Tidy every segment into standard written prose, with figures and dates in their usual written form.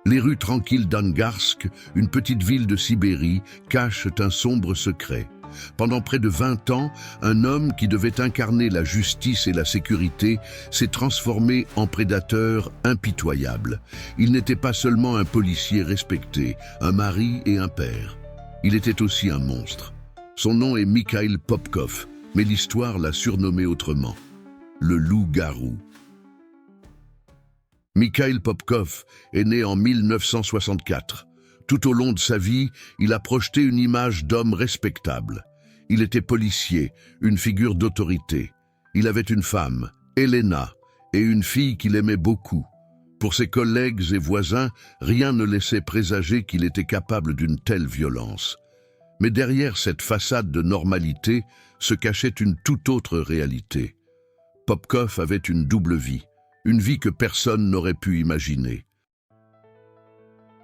Les rues tranquilles d'Angarsk, une petite ville de Sibérie, cachent un sombre secret. Pendant près de 20 ans, un homme qui devait incarner la justice et la sécurité s'est transformé en prédateur impitoyable. Il n'était pas seulement un policier respecté, un mari et un père. Il était aussi un monstre. Son nom est Mikhail Popkov, mais l'histoire l'a surnommé autrement. Le loup-garou. Mikhail Popkov est né en 1964. Tout au long de sa vie, il a projeté une image d'homme respectable. Il était policier, une figure d'autorité. Il avait une femme, Elena, et une fille qu'il aimait beaucoup. Pour ses collègues et voisins, rien ne laissait présager qu'il était capable d'une telle violence. Mais derrière cette façade de normalité se cachait une toute autre réalité. Popkov avait une double vie, une vie que personne n'aurait pu imaginer.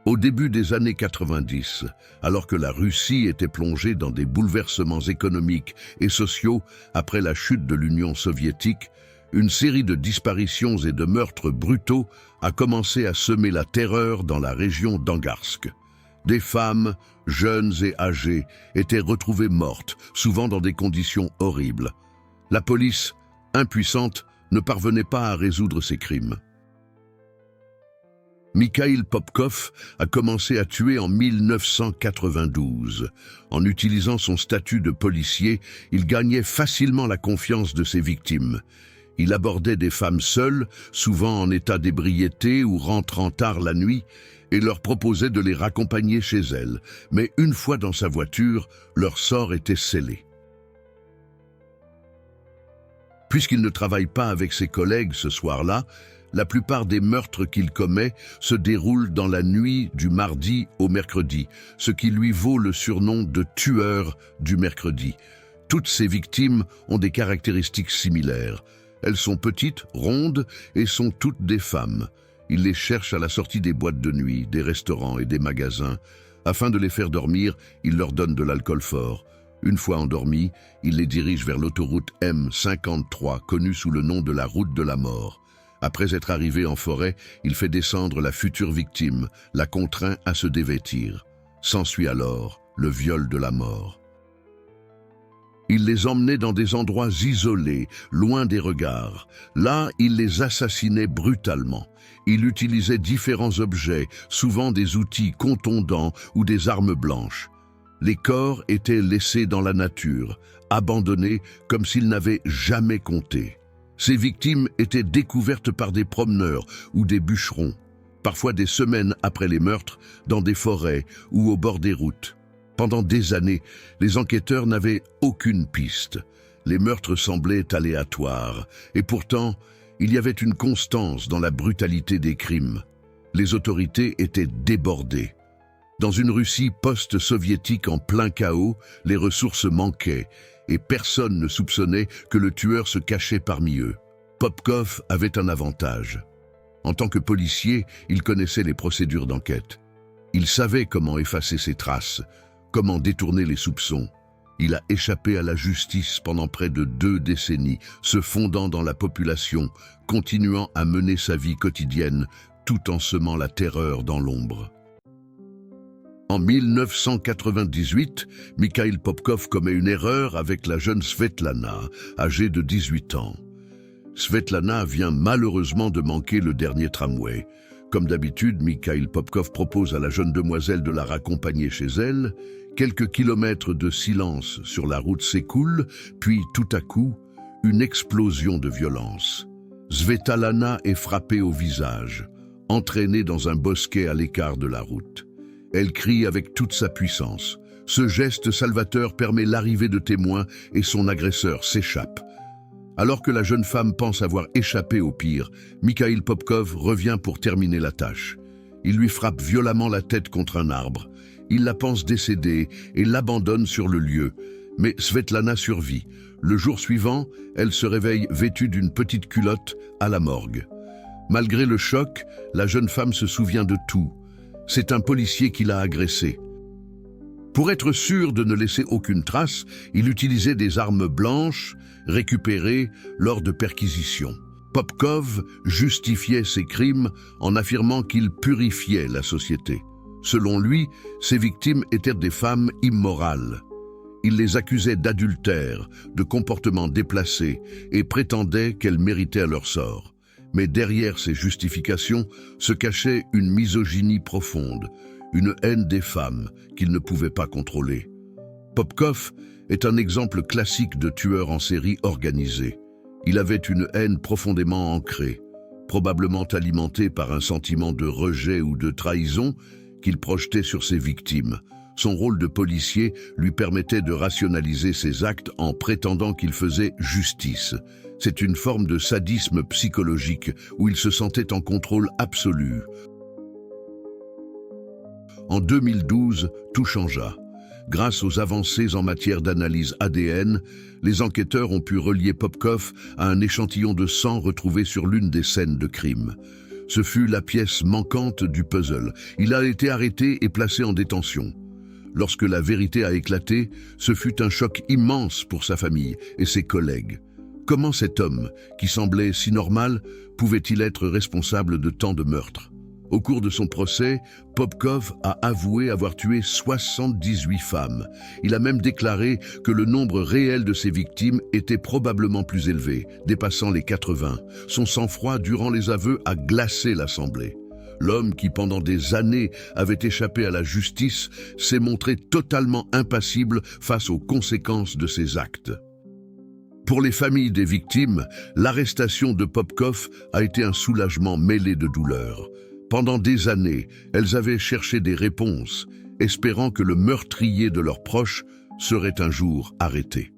Au début des années 90, alors que la Russie était plongée dans des bouleversements économiques et sociaux après la chute de l'Union soviétique, une série de disparitions et de meurtres brutaux a commencé à semer la terreur dans la région d'Angarsk. Des femmes, jeunes et âgées, étaient retrouvées mortes, souvent dans des conditions horribles. La police, impuissante, ne parvenait pas à résoudre ces crimes. Mikhail Popkov a commencé à tuer en 1992. En utilisant son statut de policier, il gagnait facilement la confiance de ses victimes. Il abordait des femmes seules, souvent en état d'ébriété ou rentrant tard la nuit, et leur proposait de les raccompagner chez elles. Mais une fois dans sa voiture, leur sort était scellé. Puisqu'il ne travaille pas avec ses collègues ce soir-là, la plupart des meurtres qu'il commet se déroulent dans la nuit du mardi au mercredi, ce qui lui vaut le surnom de tueur du mercredi. Toutes ses victimes ont des caractéristiques similaires. Elles sont petites, rondes et sont toutes des femmes. Il les cherche à la sortie des boîtes de nuit, des restaurants et des magasins. Afin de les faire dormir, il leur donne de l'alcool fort. Une fois endormis, il les dirige vers l'autoroute M53, connue sous le nom de la route de la mort. Après être arrivé en forêt, il fait descendre la future victime, la contraint à se dévêtir. S'ensuit alors le viol de la mort. Il les emmenait dans des endroits isolés, loin des regards. Là, il les assassinait brutalement. Il utilisait différents objets, souvent des outils contondants ou des armes blanches. Les corps étaient laissés dans la nature, abandonnés comme s'ils n'avaient jamais compté. Ces victimes étaient découvertes par des promeneurs ou des bûcherons, parfois des semaines après les meurtres, dans des forêts ou au bord des routes. Pendant des années, les enquêteurs n'avaient aucune piste. Les meurtres semblaient aléatoires, et pourtant, il y avait une constance dans la brutalité des crimes. Les autorités étaient débordées. Dans une Russie post-soviétique en plein chaos, les ressources manquaient, et personne ne soupçonnait que le tueur se cachait parmi eux. Popkov avait un avantage. En tant que policier, il connaissait les procédures d'enquête. Il savait comment effacer ses traces, comment détourner les soupçons. Il a échappé à la justice pendant près de 2 décennies, se fondant dans la population, continuant à mener sa vie quotidienne, tout en semant la terreur dans l'ombre. En 1998, Mikhail Popkov commet une erreur avec la jeune Svetlana, âgée de 18 ans. Svetlana vient malheureusement de manquer le dernier tramway. Comme d'habitude, Mikhail Popkov propose à la jeune demoiselle de la raccompagner chez elle. Quelques kilomètres de silence sur la route s'écoulent, puis tout à coup, une explosion de violence. Svetlana est frappée au visage, entraînée dans un bosquet à l'écart de la route. Elle crie avec toute sa puissance. Ce geste salvateur permet l'arrivée de témoins et son agresseur s'échappe. Alors que la jeune femme pense avoir échappé au pire, Mikhail Popkov revient pour terminer la tâche. Il lui frappe violemment la tête contre un arbre. Il la pense décédée et l'abandonne sur le lieu. Mais Svetlana survit. Le jour suivant, elle se réveille vêtue d'une petite culotte à la morgue. Malgré le choc, la jeune femme se souvient de tout. C'est un policier qui l'a agressée. Pour être sûr de ne laisser aucune trace, il utilisait des armes blanches récupérées lors de perquisitions. Popkov justifiait ses crimes en affirmant qu'il purifiait la société. Selon lui, ses victimes étaient des femmes immorales. Il les accusait d'adultère, de comportements déplacés et prétendait qu'elles méritaient leur sort. Mais derrière ces justifications se cachait une misogynie profonde, une haine des femmes qu'il ne pouvait pas contrôler. Popkov est un exemple classique de tueur en série organisé. Il avait une haine profondément ancrée, probablement alimentée par un sentiment de rejet ou de trahison qu'il projetait sur ses victimes. Son rôle de policier lui permettait de rationaliser ses actes en prétendant qu'il faisait justice. C'est une forme de sadisme psychologique où il se sentait en contrôle absolu. En 2012, tout changea. Grâce aux avancées en matière d'analyse ADN, les enquêteurs ont pu relier Popkov à un échantillon de sang retrouvé sur l'une des scènes de crime. Ce fut la pièce manquante du puzzle. Il a été arrêté et placé en détention. Lorsque la vérité a éclaté, ce fut un choc immense pour sa famille et ses collègues. Comment cet homme, qui semblait si normal, pouvait-il être responsable de tant de meurtres ? Au cours de son procès, Popkov a avoué avoir tué 78 femmes. Il a même déclaré que le nombre réel de ses victimes était probablement plus élevé, dépassant les 80. Son sang-froid durant les aveux a glacé l'Assemblée. L'homme qui, pendant des années, avait échappé à la justice, s'est montré totalement impassible face aux conséquences de ses actes. Pour les familles des victimes, l'arrestation de Popkov a été un soulagement mêlé de douleur. Pendant des années, elles avaient cherché des réponses, espérant que le meurtrier de leurs proches serait un jour arrêté.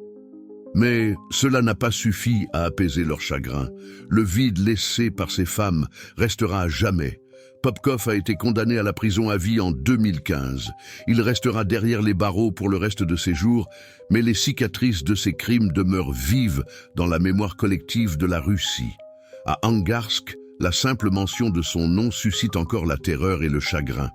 Mais cela n'a pas suffi à apaiser leur chagrin. Le vide laissé par ces femmes restera à jamais. Popkov a été condamné à la prison à vie en 2015. Il restera derrière les barreaux pour le reste de ses jours, mais les cicatrices de ses crimes demeurent vives dans la mémoire collective de la Russie. À Angarsk, la simple mention de son nom suscite encore la terreur et le chagrin.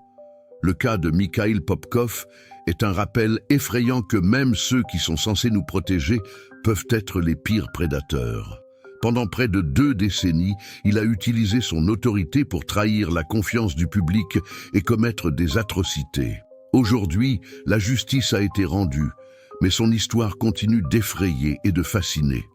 Le cas de Mikhail Popkov est un rappel effrayant que même ceux qui sont censés nous protéger peuvent être les pires prédateurs. Pendant près de 2 décennies, il a utilisé son autorité pour trahir la confiance du public et commettre des atrocités. Aujourd'hui, la justice a été rendue, mais son histoire continue d'effrayer et de fasciner.